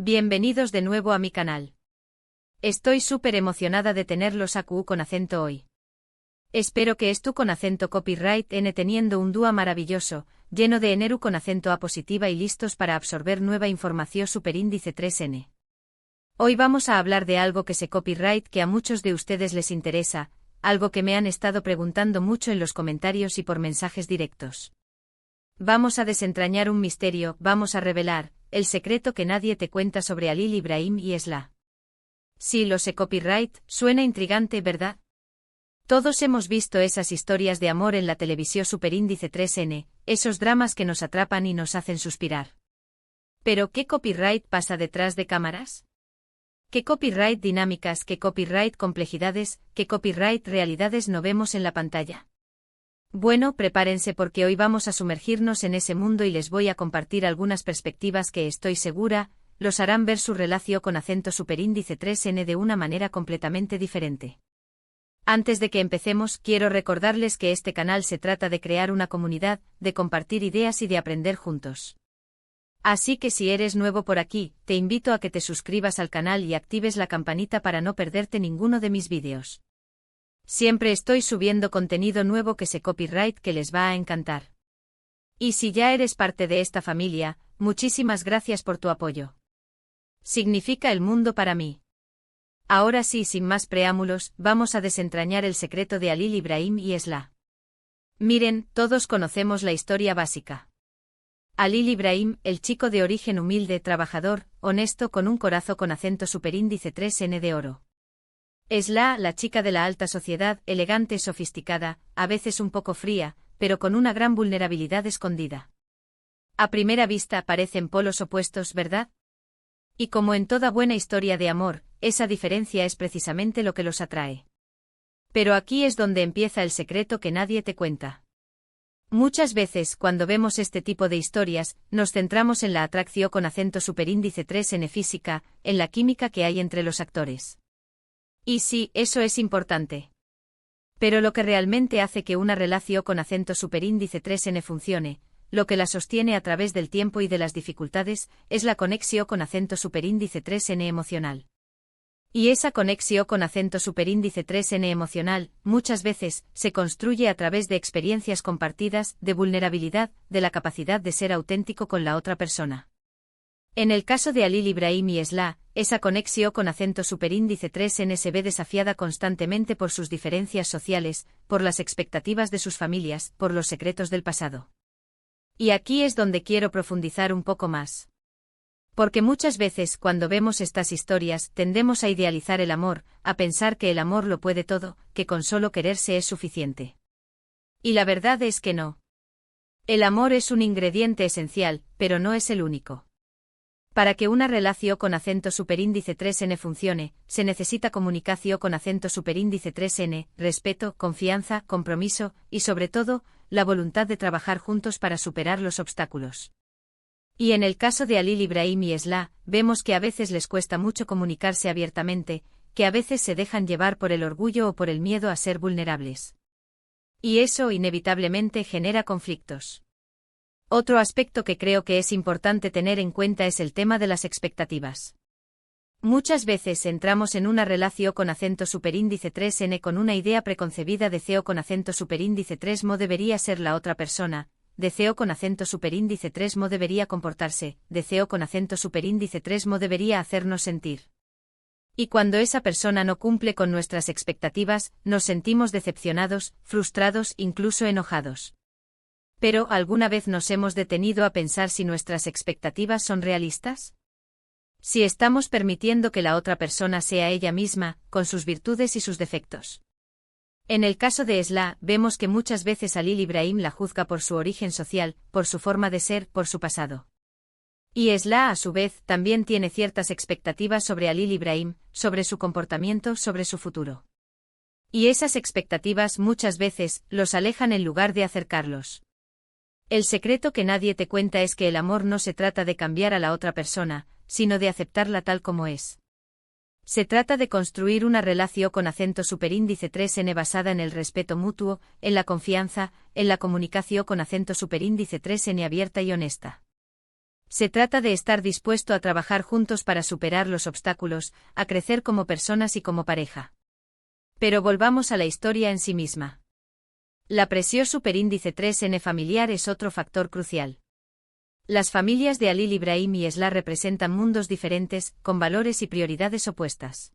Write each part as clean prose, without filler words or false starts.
Bienvenidos de nuevo a mi canal. Estoy súper emocionada de tenerlos a Q con acento hoy. Espero que es tú con acento copyright N teniendo un dúo maravilloso, lleno de Eneru con acento A positiva y listos para absorber nueva información superíndice 3N. Hoy vamos a hablar de algo que se copyright que a muchos de ustedes les interesa, algo que me han estado preguntando mucho en los comentarios y por mensajes directos. Vamos a desentrañar un misterio, vamos a revelar el secreto que nadie te cuenta sobre Halil Ibrahim y Esla. Sí, lo sé, copyright, suena intrigante, ¿verdad? Todos hemos visto esas historias de amor en la televisión superíndice 3N, esos dramas que nos atrapan y nos hacen suspirar. ¿Pero qué copyright pasa detrás de cámaras? ¿Qué copyright dinámicas, qué copyright complejidades, qué copyright realidades no vemos en la pantalla? Bueno, prepárense porque hoy vamos a sumergirnos en ese mundo y les voy a compartir algunas perspectivas que estoy segura los harán ver su relación con acento superíndice 3N de una manera completamente diferente. Antes de que empecemos, quiero recordarles que este canal se trata de crear una comunidad, de compartir ideas y de aprender juntos. Así que si eres nuevo por aquí, te invito a que te suscribas al canal y actives la campanita para no perderte ninguno de mis vídeos. Siempre estoy subiendo contenido nuevo que se copyright que les va a encantar. Y si ya eres parte de esta familia, muchísimas gracias por tu apoyo. Significa el mundo para mí. Ahora sí, sin más preámbulos, vamos a desentrañar el secreto de Halil Ibrahim y Esla. Miren, todos conocemos la historia básica. Halil Ibrahim, el chico de origen humilde, trabajador, honesto con un corazón con acento superíndice 3N de oro. Esla, la chica de la alta sociedad, elegante, sofisticada, a veces un poco fría, pero con una gran vulnerabilidad escondida. A primera vista parecen polos opuestos, ¿verdad? Y como en toda buena historia de amor, esa diferencia es precisamente lo que los atrae. Pero aquí es donde empieza el secreto que nadie te cuenta. Muchas veces, cuando vemos este tipo de historias, nos centramos en la atracción con acento superíndice 3N física, en la química que hay entre los actores. Y sí, eso es importante. Pero lo que realmente hace que una relación con acento superíndice 3N funcione, lo que la sostiene a través del tiempo y de las dificultades, es la conexión con acento superíndice 3N emocional. Y esa conexión con acento superíndice 3N emocional, muchas veces, se construye a través de experiencias compartidas, de vulnerabilidad, de la capacidad de ser auténtico con la otra persona. En el caso de Halil Ibrahim y Esla, esa conexión con acento superíndice 3N se ve desafiada constantemente por sus diferencias sociales, por las expectativas de sus familias, por los secretos del pasado. Y aquí es donde quiero profundizar un poco más. Porque muchas veces cuando vemos estas historias tendemos a idealizar el amor, a pensar que el amor lo puede todo, que con solo quererse es suficiente. Y la verdad es que no. El amor es un ingrediente esencial, pero no es el único. Para que una relación con acento superíndice 3N funcione, se necesita comunicación con acento superíndice 3N, respeto, confianza, compromiso, y sobre todo, la voluntad de trabajar juntos para superar los obstáculos. Y en el caso de Halil Ibrahim y Esla, vemos que a veces les cuesta mucho comunicarse abiertamente, que a veces se dejan llevar por el orgullo o por el miedo a ser vulnerables. Y eso inevitablemente genera conflictos. Otro aspecto que creo que es importante tener en cuenta es el tema de las expectativas. Muchas veces entramos en una relación con acento superíndice 3N con una idea preconcebida de CEO con acento superíndice 3mo debería ser la otra persona, de CEO con acento superíndice 3mo debería comportarse, de CEO con acento superíndice 3mo debería hacernos sentir. Y cuando esa persona no cumple con nuestras expectativas, nos sentimos decepcionados, frustrados, incluso enojados. Pero, ¿alguna vez nos hemos detenido a pensar si nuestras expectativas son realistas? Si estamos permitiendo que la otra persona sea ella misma, con sus virtudes y sus defectos. En el caso de Esla, vemos que muchas veces Halil Ibrahim la juzga por su origen social, por su forma de ser, por su pasado. Y Esla, a su vez, también tiene ciertas expectativas sobre Halil Ibrahim, sobre su comportamiento, sobre su futuro. Y esas expectativas muchas veces los alejan en lugar de acercarlos. El secreto que nadie te cuenta es que el amor no se trata de cambiar a la otra persona, sino de aceptarla tal como es. Se trata de construir una relación con acento superíndice 3N basada en el respeto mutuo, en la confianza, en la comunicación con acento superíndice 3N abierta y honesta. Se trata de estar dispuesto a trabajar juntos para superar los obstáculos, a crecer como personas y como pareja. Pero volvamos a la historia en sí misma. La presión superíndice 3N familiar es otro factor crucial. Las familias de Halil Ibrahim y Esla representan mundos diferentes, con valores y prioridades opuestas.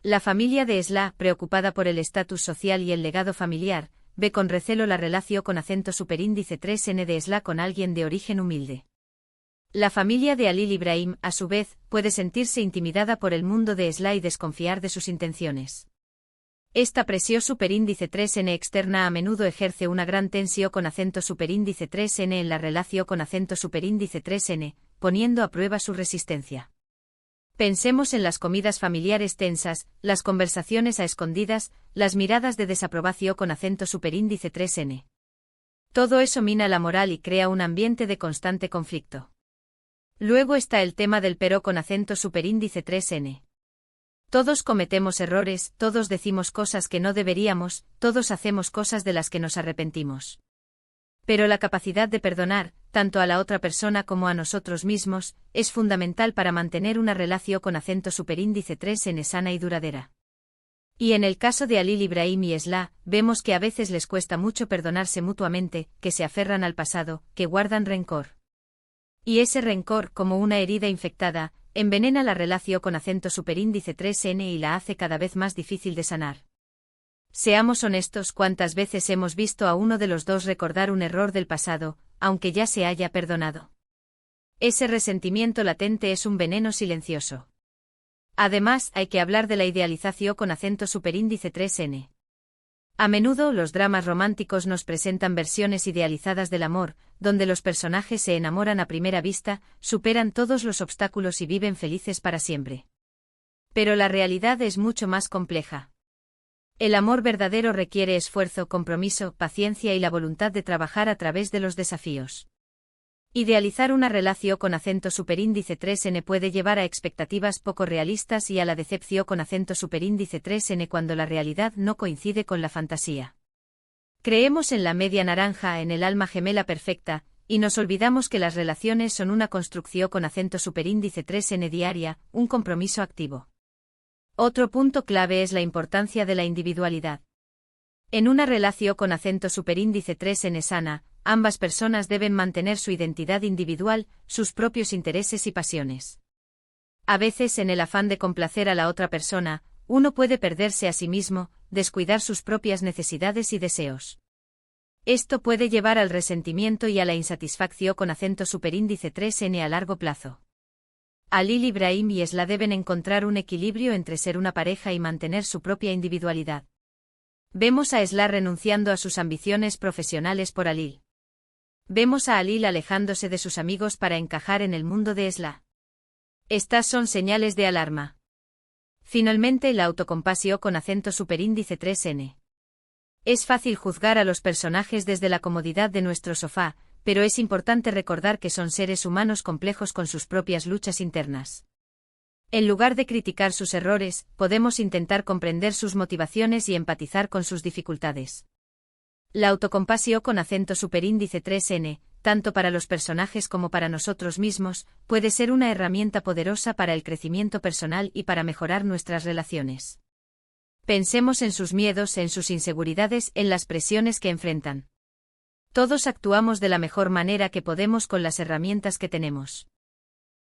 La familia de Esla, preocupada por el estatus social y el legado familiar, ve con recelo la relación con acento superíndice 3N de Esla con alguien de origen humilde. La familia de Halil Ibrahim, a su vez, puede sentirse intimidada por el mundo de Esla y desconfiar de sus intenciones. Esta presión superíndice 3N externa a menudo ejerce una gran tensión con acento superíndice 3N en la relación con acento superíndice 3N, poniendo a prueba su resistencia. Pensemos en las comidas familiares tensas, las conversaciones a escondidas, las miradas de desaprobación con acento superíndice 3N. Todo eso mina la moral y crea un ambiente de constante conflicto. Luego está el tema del pero con acento superíndice 3N. Todos cometemos errores, todos decimos cosas que no deberíamos, todos hacemos cosas de las que nos arrepentimos. Pero la capacidad de perdonar, tanto a la otra persona como a nosotros mismos, es fundamental para mantener una relación con acento superíndice 3N sana y duradera. Y en el caso de Halil Ibrahim y Esla, vemos que a veces les cuesta mucho perdonarse mutuamente, que se aferran al pasado, que guardan rencor. Y ese rencor, como una herida infectada, envenena la relación con acento superíndice 3N y la hace cada vez más difícil de sanar. Seamos honestos, ¿cuántas veces hemos visto a uno de los dos recordar un error del pasado, aunque ya se haya perdonado? Ese resentimiento latente es un veneno silencioso. Además, hay que hablar de la idealización con acento superíndice 3N. A menudo los dramas románticos nos presentan versiones idealizadas del amor, donde los personajes se enamoran a primera vista, superan todos los obstáculos y viven felices para siempre. Pero la realidad es mucho más compleja. El amor verdadero requiere esfuerzo, compromiso, paciencia y la voluntad de trabajar a través de los desafíos. Idealizar una relación con acento superíndice 3N puede llevar a expectativas poco realistas y a la decepción con acento superíndice 3N cuando la realidad no coincide con la fantasía. Creemos en la media naranja, en el alma gemela perfecta, y nos olvidamos que las relaciones son una construcción con acento superíndice 3N diaria, un compromiso activo. Otro punto clave es la importancia de la individualidad. En una relación con acento superíndice 3N sana, ambas personas deben mantener su identidad individual, sus propios intereses y pasiones. A veces, en el afán de complacer a la otra persona, uno puede perderse a sí mismo, descuidar sus propias necesidades y deseos. Esto puede llevar al resentimiento y a la insatisfacción con acento superíndice 3N a largo plazo. Halil Ibrahim y Esla deben encontrar un equilibrio entre ser una pareja y mantener su propia individualidad. Vemos a Esla renunciando a sus ambiciones profesionales por Halil. Vemos a Halil alejándose de sus amigos para encajar en el mundo de Esla. Estas son señales de alarma. Finalmente, la autocompasión con acento superíndice 3N. Es fácil juzgar a los personajes desde la comodidad de nuestro sofá, pero es importante recordar que son seres humanos complejos con sus propias luchas internas. En lugar de criticar sus errores, podemos intentar comprender sus motivaciones y empatizar con sus dificultades. La autocompasión con acento superíndice 3N, tanto para los personajes como para nosotros mismos, puede ser una herramienta poderosa para el crecimiento personal y para mejorar nuestras relaciones. Pensemos en sus miedos, en sus inseguridades, en las presiones que enfrentan. Todos actuamos de la mejor manera que podemos con las herramientas que tenemos.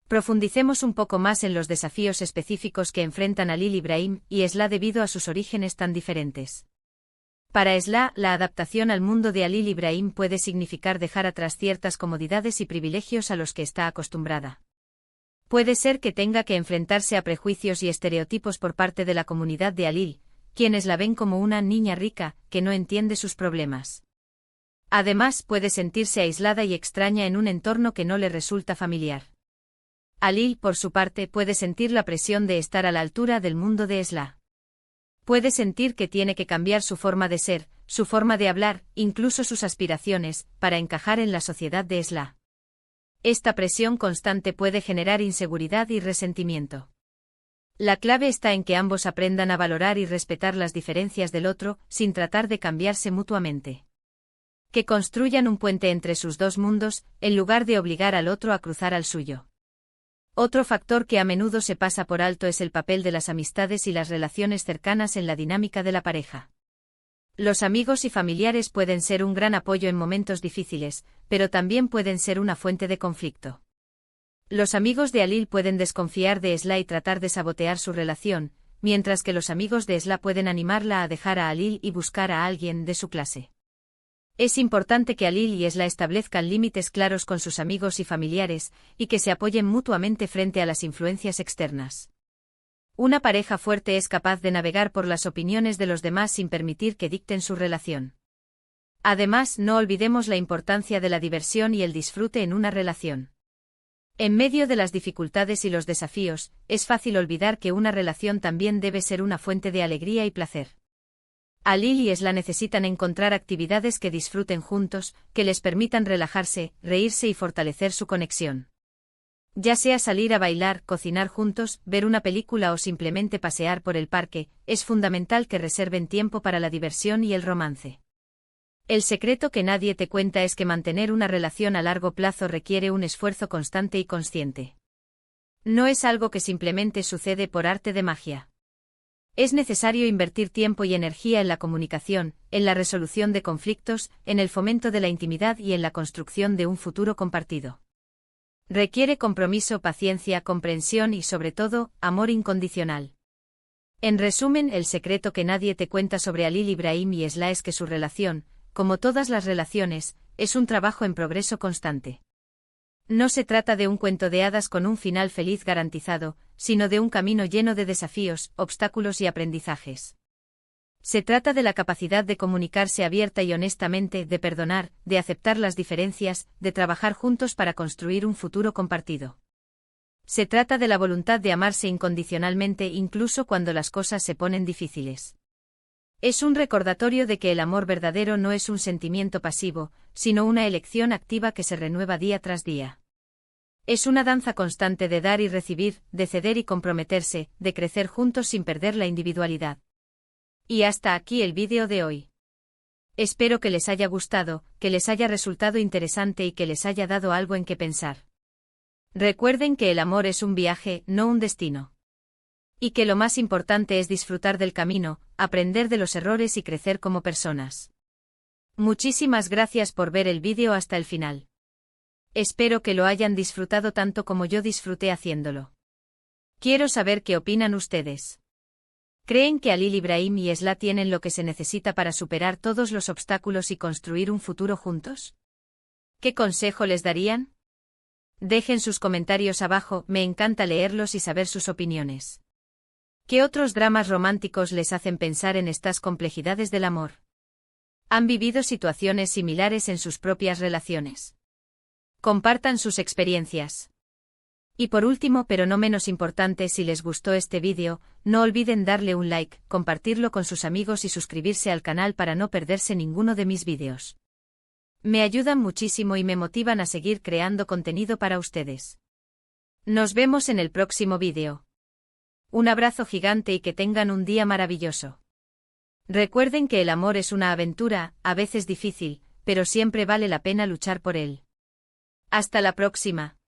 Profundicemos un poco más en los desafíos específicos que enfrentan Halil Ibrahim y Esla debido a sus orígenes tan diferentes. Para Esla, la adaptación al mundo de Halil Ibrahim puede significar dejar atrás ciertas comodidades y privilegios a los que está acostumbrada. Puede ser que tenga que enfrentarse a prejuicios y estereotipos por parte de la comunidad de Halil, quienes la ven como una niña rica, que no entiende sus problemas. Además, puede sentirse aislada y extraña en un entorno que no le resulta familiar. Halil, por su parte, puede sentir la presión de estar a la altura del mundo de Esla. Puede sentir que tiene que cambiar su forma de ser, su forma de hablar, incluso sus aspiraciones, para encajar en la sociedad de Esla. Esta presión constante puede generar inseguridad y resentimiento. La clave está en que ambos aprendan a valorar y respetar las diferencias del otro, sin tratar de cambiarse mutuamente. Que construyan un puente entre sus dos mundos, en lugar de obligar al otro a cruzar al suyo. Otro factor que a menudo se pasa por alto es el papel de las amistades y las relaciones cercanas en la dinámica de la pareja. Los amigos y familiares pueden ser un gran apoyo en momentos difíciles, pero también pueden ser una fuente de conflicto. Los amigos de Alil pueden desconfiar de Esla y tratar de sabotear su relación, mientras que los amigos de Esla pueden animarla a dejar a Alil y buscar a alguien de su clase. Es importante que Alil y Esla establezcan límites claros con sus amigos y familiares, y que se apoyen mutuamente frente a las influencias externas. Una pareja fuerte es capaz de navegar por las opiniones de los demás sin permitir que dicten su relación. Además, no olvidemos la importancia de la diversión y el disfrute en una relación. En medio de las dificultades y los desafíos, es fácil olvidar que una relación también debe ser una fuente de alegría y placer. Alil y Esla necesitan encontrar actividades que disfruten juntos, que les permitan relajarse, reírse y fortalecer su conexión. Ya sea salir a bailar, cocinar juntos, ver una película o simplemente pasear por el parque, es fundamental que reserven tiempo para la diversión y el romance. El secreto que nadie te cuenta es que mantener una relación a largo plazo requiere un esfuerzo constante y consciente. No es algo que simplemente sucede por arte de magia. Es necesario invertir tiempo y energía en la comunicación, en la resolución de conflictos, en el fomento de la intimidad y en la construcción de un futuro compartido. Requiere compromiso, paciencia, comprensión y, sobre todo, amor incondicional. En resumen, el secreto que nadie te cuenta sobre Alil Ibrahim y Esla es que su relación, como todas las relaciones, es un trabajo en progreso constante. No se trata de un cuento de hadas con un final feliz garantizado, sino de un camino lleno de desafíos, obstáculos y aprendizajes. Se trata de la capacidad de comunicarse abierta y honestamente, de perdonar, de aceptar las diferencias, de trabajar juntos para construir un futuro compartido. Se trata de la voluntad de amarse incondicionalmente incluso cuando las cosas se ponen difíciles. Es un recordatorio de que el amor verdadero no es un sentimiento pasivo, sino una elección activa que se renueva día tras día. Es una danza constante de dar y recibir, de ceder y comprometerse, de crecer juntos sin perder la individualidad. Y hasta aquí el vídeo de hoy. Espero que les haya gustado, que les haya resultado interesante y que les haya dado algo en qué pensar. Recuerden que el amor es un viaje, no un destino. Y que lo más importante es disfrutar del camino, aprender de los errores y crecer como personas. Muchísimas gracias por ver el vídeo hasta el final. Espero que lo hayan disfrutado tanto como yo disfruté haciéndolo. Quiero saber qué opinan ustedes. ¿Creen que Alil Ibrahim y Esla tienen lo que se necesita para superar todos los obstáculos y construir un futuro juntos? ¿Qué consejo les darían? Dejen sus comentarios abajo, me encanta leerlos y saber sus opiniones. ¿Qué otros dramas románticos les hacen pensar en estas complejidades del amor? ¿Han vivido situaciones similares en sus propias relaciones? Compartan sus experiencias. Y por último, pero no menos importante, si les gustó este vídeo, no olviden darle un like, compartirlo con sus amigos y suscribirse al canal para no perderse ninguno de mis vídeos. Me ayudan muchísimo y me motivan a seguir creando contenido para ustedes. Nos vemos en el próximo vídeo. Un abrazo gigante y que tengan un día maravilloso. Recuerden que el amor es una aventura, a veces difícil, pero siempre vale la pena luchar por él. Hasta la próxima.